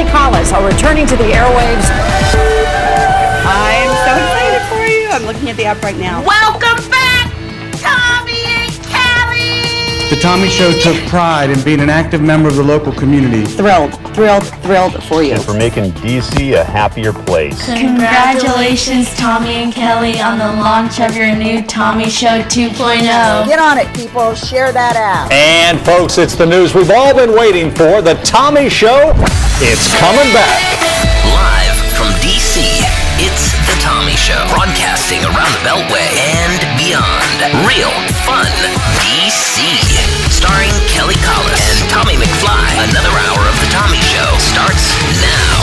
Collis are returning to the airwaves. I'm so excited for you. I'm looking at the app right now. Welcome back, Tommy and Kelly! The Tommy Show took pride in being an active member of the local community. Thrilled for you. And for making DC a happier place. Congratulations, Tommy and Kelly, on the launch of your new Tommy Show 2.0. Get on it, people. Share that app. And folks, it's the news we've all been waiting for. The Tommy Show, it's coming back. Live from DC, it's The Tommy Show. Broadcasting around the Beltway and beyond. Real fun DC. Starring Kelly Collis and Tommy McFly. Another hour of The Tommy Show starts now.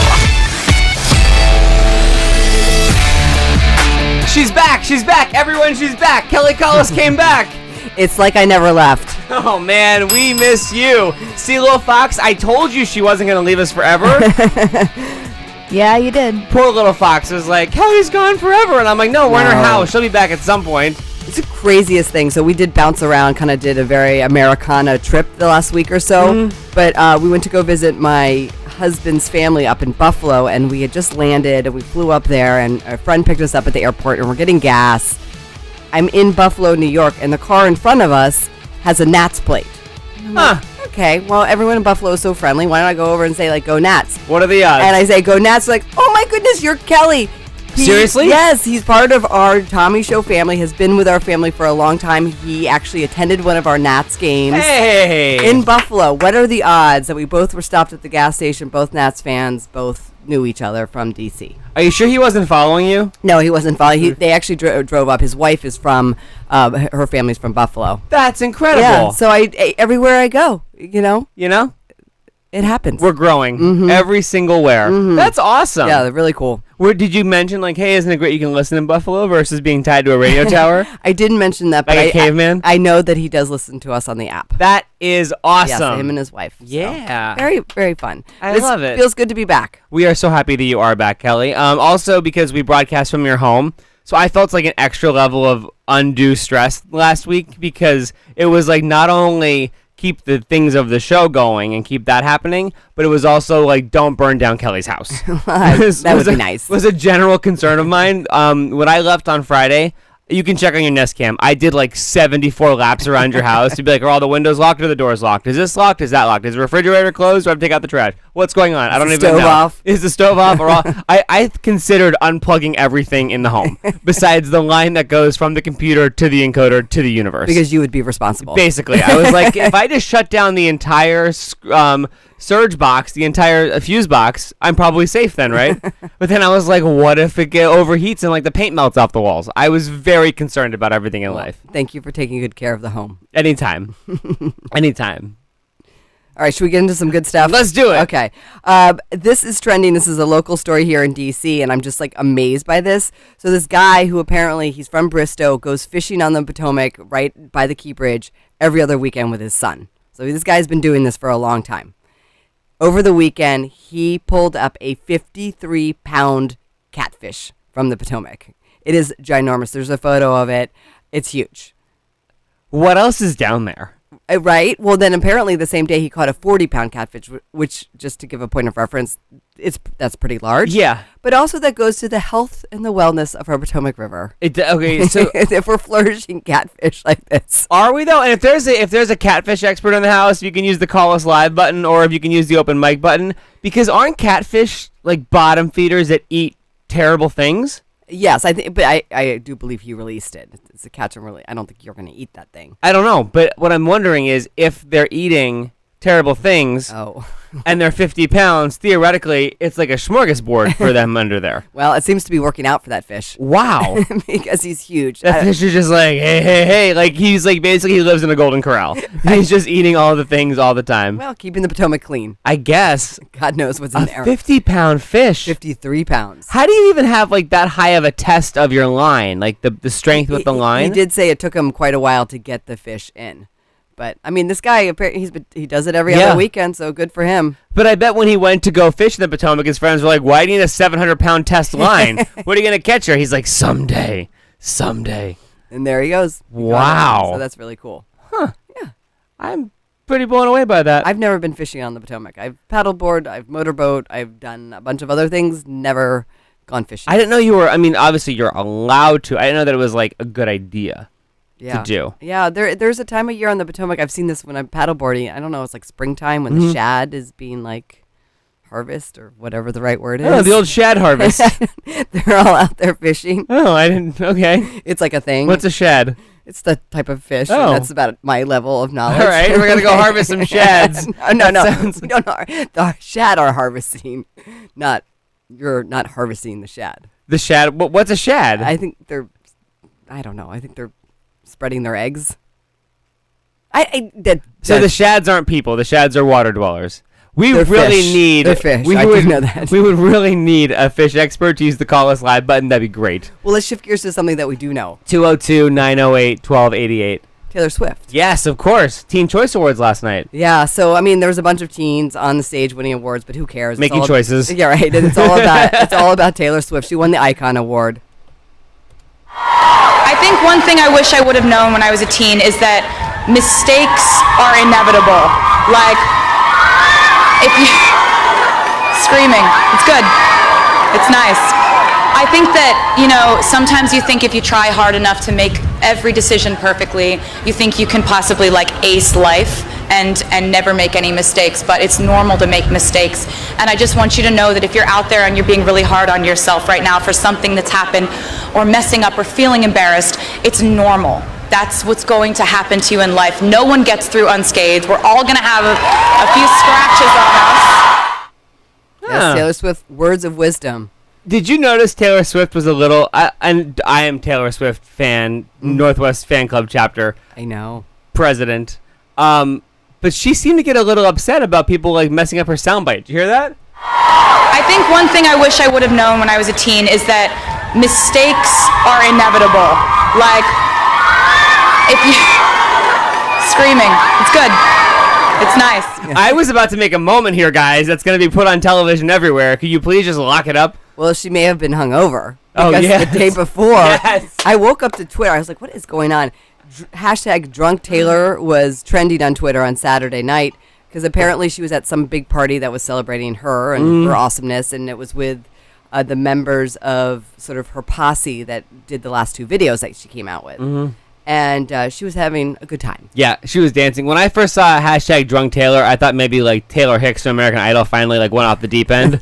She's back, everyone, she's back. Kelly Collis came back. It's like I never left. Oh man, we miss you. See, little Fox, I told you she wasn't going to leave us forever. Yeah, you did. Poor little Fox was like, Kelly's gone forever. And I'm like, no, we're in her house. She'll be back at some point. It's the craziest thing. So we did bounce around, kind of did a very Americana trip the last week or so. But we went to go visit my husband's family up in Buffalo, and we had just landed, and we flew up there, and a friend picked us up at the airport, and we're getting gas. I'm in Buffalo, New York, and the car in front of us has a Nats plate. Huh. Okay, well, everyone in Buffalo is so friendly. Why don't I go over and say, like, go Nats? What are the odds? And I say, go Nats. Like, oh my goodness, you're Kelly. Seriously? Yes, he's part of our Tommy Show family, has been with our family for a long time. He actually attended one of our Nats games in Buffalo. What are the odds that we both were stopped at the gas station, both Nats fans, both knew each other from D.C.? Are you sure he wasn't following you? No, he wasn't following. They actually drove up. His wife is from, her family's from Buffalo. That's incredible. Yeah, so I everywhere I go, you know? It happens. We're growing every single where. That's awesome. Yeah, they're really cool. Did you mention, like, hey, isn't it great you can listen in Buffalo versus being tied to a radio tower? I didn't mention that, but Like a caveman? I know that he does listen to us on the app. That is awesome. Yes, him and his wife. Yeah. So, very, very fun. I love it. Feels good to be back. We are so happy that you are back, Kelly. Also, because we broadcast from your home, so I felt like an extra level of undue stress last week because it was like not only keep the things of the show going and keep that happening, but it was also like don't burn down Kelly's house. That would be nice. Was a general concern of mine. When I left on Friday, you can check on your Nest Cam. I did like 74 laps around your house to be like, are all the windows locked or the doors locked? Is this locked? Is that locked? Is the refrigerator closed? Do I have to take out the trash? What's going on? I don't even know. Stove off? Is the stove off? Or all? I considered unplugging everything in the home besides the line that goes from the computer to the encoder to the universe. Because you would be responsible. Basically, I was like, if I just shut down the entire surge box, the entire fuse box, I'm probably safe then, right? But then I was like, what if it overheats and like the paint melts off the walls? I was very concerned about everything in life. Thank you for taking good care of the home. Anytime. Anytime. All right, should we get into some good stuff? Let's do it. Okay. This is trending. This is a local story here in D.C., and I'm just, like, amazed by this. So this guy who apparently, he's from Bristow, goes fishing on the Potomac right by the Key Bridge every other weekend with his son. So this guy's been doing this for a long time. Over the weekend, he pulled up a 53-pound catfish from the Potomac. It is ginormous. There's a photo of it. It's huge. What else is down there? Right. Well, then apparently the same day he caught a 40-pound catfish, which, just to give a point of reference, that's pretty large. Yeah. But also that goes to the health and the wellness of our Potomac River. Okay, so if we're flourishing catfish like this, are we though? And if there's a catfish expert in the house, you can use the call us live button, or if you can use the open mic button, because aren't catfish like bottom feeders that eat terrible things? Yes, I think, but I do believe he released it. It's a catch and release. I don't think you're going to eat that thing. I don't know, but what I'm wondering is if they're eating terrible things and they're 50 pounds, theoretically, it's like a smorgasbord for them under there. Well, it seems to be working out for that fish. Wow. Because he's huge. That fish is just like, hey. Like, he's like, basically, he lives in a golden corral. He's just eating all the things all the time. Well, keeping the Potomac clean. I guess. God knows what's in there. 50-pound fish. 53 pounds. How do you even have, like, that high of a test of your line? Like, the strength with the line? He did say it took him quite a while to get the fish in. But, I mean, this guy, apparently he does it every other weekend, so good for him. But I bet when he went to go fish in the Potomac, his friends were like, why do you need a 700-pound test line? What are you going to catch her? He's like, someday. And there he goes. Wow. So that's really cool. Huh. Yeah. I'm pretty blown away by that. I've never been fishing on the Potomac. I've paddleboard, I've motorboat, I've done a bunch of other things. Never gone fishing. I didn't know you were. I mean, obviously you're allowed to. I didn't know that it was like a good idea to do. Yeah, there's a time of year on the Potomac. I've seen this when I'm paddleboarding. I don't know. It's like springtime when the shad is being like harvest or whatever the right word is. Oh, the old shad harvest. They're all out there fishing. Oh, I didn't. Okay. It's like a thing. What's a shad? It's the type of fish. Oh. And that's about my level of knowledge. All right, we're gonna go harvest some shads. No. Sounds- We don't know. The shad are harvesting, you're not harvesting the shad. The shad. What's a shad? I think I don't know. I think they're spreading their eggs. So the shads aren't people. The shads are water dwellers. We They're really fish. need. They're fish. We I do would know that. We would really need a fish expert to use the call us live button. That'd be great. Well, let's shift gears to something that we do know. 202-908-1288. Taylor Swift. Yes, of course. Teen Choice Awards last night. Yeah, so I mean, there was a bunch of teens on the stage winning awards, but who cares? It's Making all choices. Yeah, right. And it's all about Taylor Swift. She won the Icon Award. I think one thing I wish I would have known when I was a teen is that mistakes are inevitable. Like, if you screaming, it's good. It's nice. I think that, sometimes you think if you try hard enough to make every decision perfectly, you think you can possibly like ace life and never make any mistakes, but it's normal to make mistakes. And I just want you to know that if you're out there and you're being really hard on yourself right now for something that's happened or messing up or feeling embarrassed, it's normal. That's what's going to happen to you in life. No one gets through unscathed. We're all going to have a few scratches on us. Yes, Taylor Swift, words of wisdom. Did you notice Taylor Swift was a little... and I am Taylor Swift fan, Northwest Fan Club chapter. I know. President. But she seemed to get a little upset about people like messing up her soundbite. Did you hear that? I think one thing I wish I would have known when I was a teen is that mistakes are inevitable. Like, if you screaming, it's good. It's nice. I was about to make a moment here, guys. That's going to be put on television everywhere. Could you please just lock it up? Well, she may have been hungover. Oh, Because yes. the day before, Yes. I woke up to Twitter. I was like, what is going on? Hashtag Drunk Taylor was trending on Twitter on Saturday night because apparently she was at some big party that was celebrating her and her awesomeness, and it was with the members of sort of her posse that did the last two videos that she came out with. And she was having a good time. Yeah, she was dancing. When I first saw hashtag Drunk Taylor, I thought maybe like Taylor Hicks from American Idol finally like went off the deep end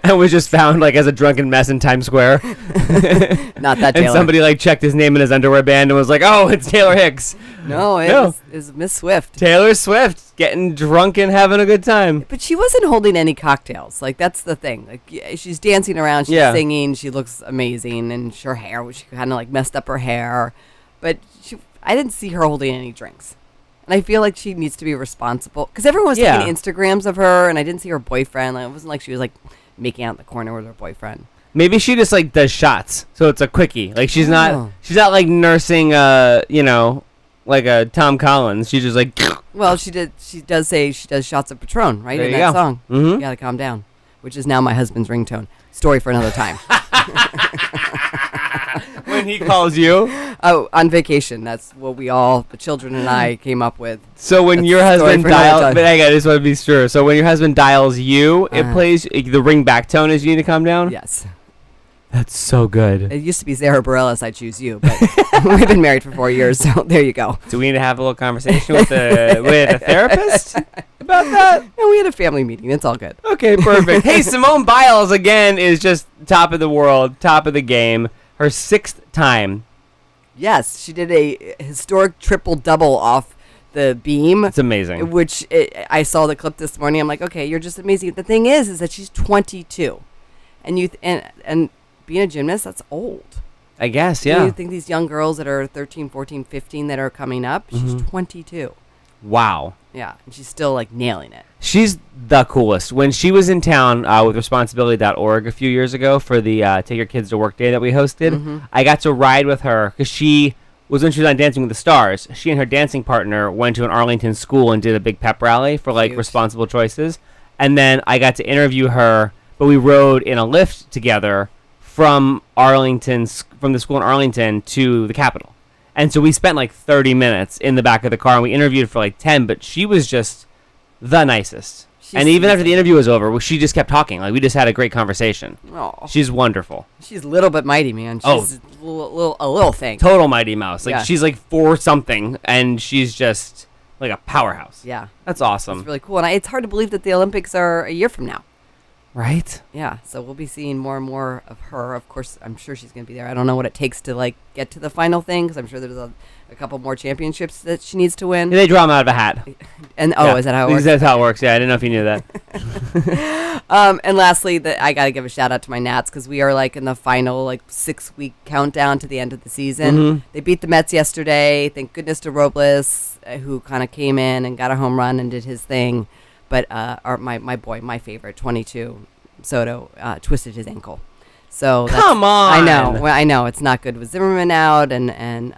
and was just found like as a drunken mess in Times Square. Not that And Taylor. somebody like checked his name in his underwear band and was like, "Oh, it's Taylor Hicks." No, it No. was Miss Swift. Taylor Swift getting drunk and having a good time. But she wasn't holding any cocktails. Like, that's the thing. Like, she's dancing around, she's Yeah. singing, she looks amazing, and her hair, she kind of like messed up her hair. But I didn't see her holding any drinks. And I feel like she needs to be responsible. Because everyone was Yeah. taking Instagrams of her, and I didn't see her boyfriend. Like, it wasn't like she was like making out in the corner with her boyfriend. Maybe she just like does shots, so it's a quickie. Like she's Oh. not like nursing like a Tom Collins. She's just like Well, she does say she does shots of Patron, right? There in you that go. song. Mhm. You gotta calm down. Which is now my husband's ringtone. Story for another time. when he calls you. Oh, on vacation. That's what the children and I came up with. So when That's your a story husband for another dials, time. but I just want to be sure. So when your husband dials you, it plays the ring back tone as you need to calm down. Yes. That's so good. It used to be Zara Bareilles, I choose you, but we've been married for 4 years, so there you go. Do we need to have a little conversation with a therapist about that? And we had a family meeting. It's all good. Okay, perfect. Hey, Simone Biles again is just top of the world, top of the game. Her 6th time. Yes, she did a historic triple-double off the beam. It's amazing. Which I saw the clip this morning. I'm like, okay, you're just amazing. The thing is that she's 22, and and being a gymnast, that's old. I guess, yeah. You think these young girls that are 13, 14, 15 that are coming up, she's 22. Wow. Yeah, and she's still like nailing it. She's the coolest. When she was in town with Responsibility.org a few years ago for the Take Your Kids to Work Day that we hosted, I got to ride with her because she was when she was on Dancing with the Stars. She and her dancing partner went to an Arlington school and did a big pep rally for like responsible choices. And then I got to interview her, but we rode in a lift together from the school in Arlington to the Capitol. And so we spent like 30 minutes in the back of the car, and we interviewed for like 10, but she was just the nicest. And even after the interview was over, she just kept talking. Like, we just had a great conversation. Oh. She's wonderful. She's little but mighty, man. She's a little thing. Total Mighty Mouse. Like, Yeah. she's like 4 something, and she's just like a powerhouse. Yeah. That's awesome. It's really cool. And it's hard to believe that the Olympics are a year from now. Right? Yeah, so we'll be seeing more and more of her. Of course, I'm sure she's going to be there. I don't know what it takes to like get to the final thing, because I'm sure there's a couple more championships that she needs to win. They draw them out of a hat. And is that how it works? That's how it works. Yeah, I didn't know if you knew that. And lastly, I got to give a shout out to my Nats, because we are like in the final 6-week countdown to the end of the season. Mhm. They beat the Mets yesterday. Thank goodness to Robles, who kind of came in and got a home run and did his thing. But my boy, my favorite, 22, Soto, twisted his ankle. So Come on. I know. Well, I know it's not good with Zimmerman out and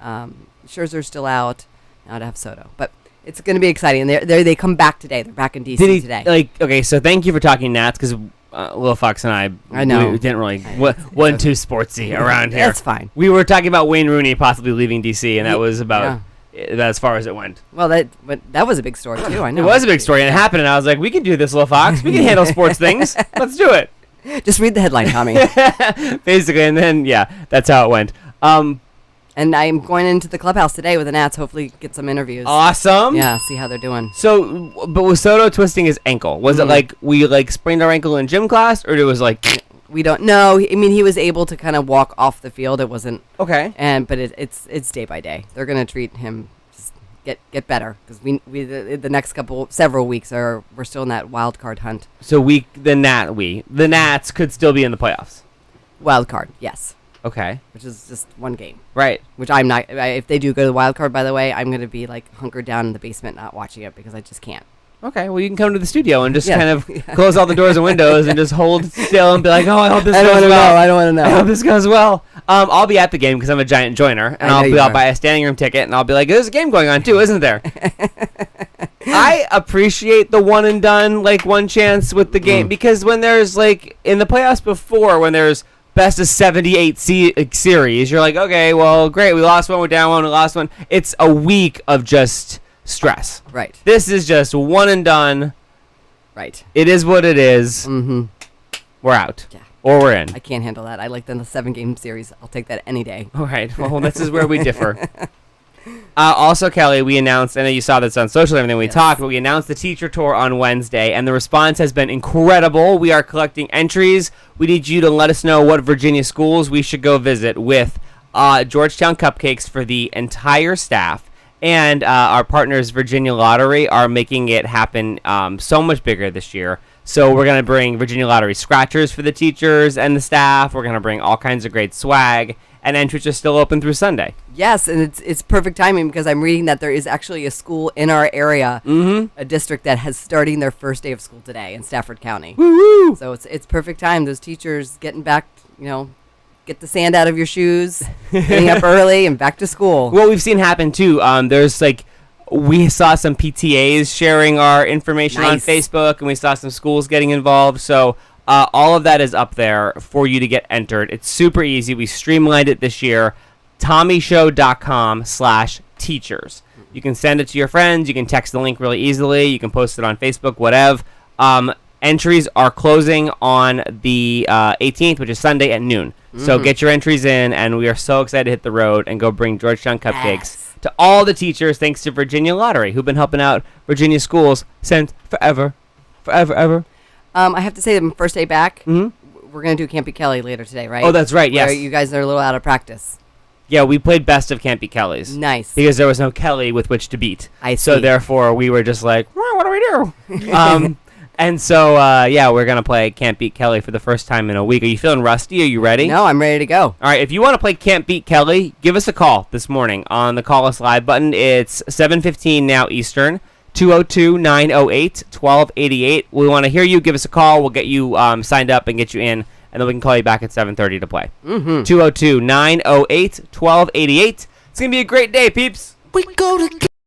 Scherzer's still out. Now to have Soto, but it's going to be exciting. They come back today. They're back in DC today. Okay, so thank you for talking Nats, because Lil Fox and I know. we didn't really wasn't too sportsy around here. That's fine. We were talking about Wayne Rooney possibly leaving DC, and that was about as far as it went. Well, that was a big story too. I know It was a big story, and it happened, and I was like, we can do this, Lil Fox. We can handle sports things. Let's do it. Just read the headline, Tommy. Basically, and then, that's how it went. And I'm going into the clubhouse today with the Nats, hopefully get some interviews. Awesome. Yeah, see how they're doing. So, but was Soto twisting his ankle? Was it like we sprained our ankle in gym class, or it was like... We don't know. I mean, he was able to kind of walk off the field. It wasn't... Okay. But it's day by day. They're going to treat him, just get better, because the next several weeks we're still in that wild card hunt. So the Nats could still be in the playoffs. Wild card, yes. Okay. Which is just one game. Right. Which I'm not. If they do go to the wild card, by the way, I'm going to be hunkered down in the basement, not watching it, because I just can't. Okay, well, you can come to the studio and just kind of close all the doors and windows and just hold still and be like, oh, I hope this goes well. I don't want to know. I hope this goes well. I'll be at the game because I'm a giant joiner, and I'll buy a standing room ticket, and I'll be like, there's a game going on too, isn't there? I appreciate the one and done, one chance with the game, because when there's, in the playoffs before, when there's best of 78 series, you're like, okay, well, great, we lost one, we're down one, we lost one. It's a week of just... stress. Right. This is just one and done. Right. It is what it is. Mm-hmm. We're out. Yeah. Or we're in. I can't handle that. I like the 7-game series. I'll take that any day. All right. Well, this is where we differ. Also, Kelly, we announced, I know you saw this on social and everything we talked, but we announced the teacher tour on Wednesday, and the response has been incredible. We are collecting entries. We need you to let us know what Virginia schools we should go visit with Georgetown Cupcakes for the entire staff. And our partners, Virginia Lottery, are making it happen so much bigger this year. So we're going to bring Virginia Lottery scratchers for the teachers and the staff. We're going to bring all kinds of great swag. And entries are still open through Sunday. Yes, and it's perfect timing, because I'm reading that there is actually a school in our area, a district that has starting their first day of school today in Stafford County. Woo-woo! So it's perfect time. Those teachers getting back, get the sand out of your shoes, getting up early and back to school. What we've seen happen too, there's we saw some PTAs sharing our information on Facebook, and we saw some schools getting involved. So all of that is up there for you to get entered. It's super easy. We streamlined it this year. TommyShow.com/teachers. You can send it to your friends. You can text the link really easily. You can post it on Facebook, whatever. Entries are closing on the 18th, which is Sunday at noon. So get your entries in, and we are so excited to hit the road and go bring Georgetown Cupcakes to all the teachers, thanks to Virginia Lottery, who've been helping out Virginia schools since forever. I have to say, the first day back, we're going to do Campy Kelly later today, right? Oh, that's right, yes. Where you guys are a little out of practice. Yeah, we played best of Can't Be Kelly's. Nice. Because there was no Kelly with which to beat. I see. So therefore, we were just like, well, what do we do? And so, we're going to play Can't Beat Kelly for the first time in a week. Are you feeling rusty? Are you ready? No, I'm ready to go. All right, if you want to play Can't Beat Kelly, give us a call this morning on the Call Us Live button. It's 7:15 now Eastern, 202-908-1288. We want to hear you. Give us a call. We'll get you signed up and get you in, and then we can call you back at 7:30 to play. 202-908-1288. It's going to be a great day, peeps. We go to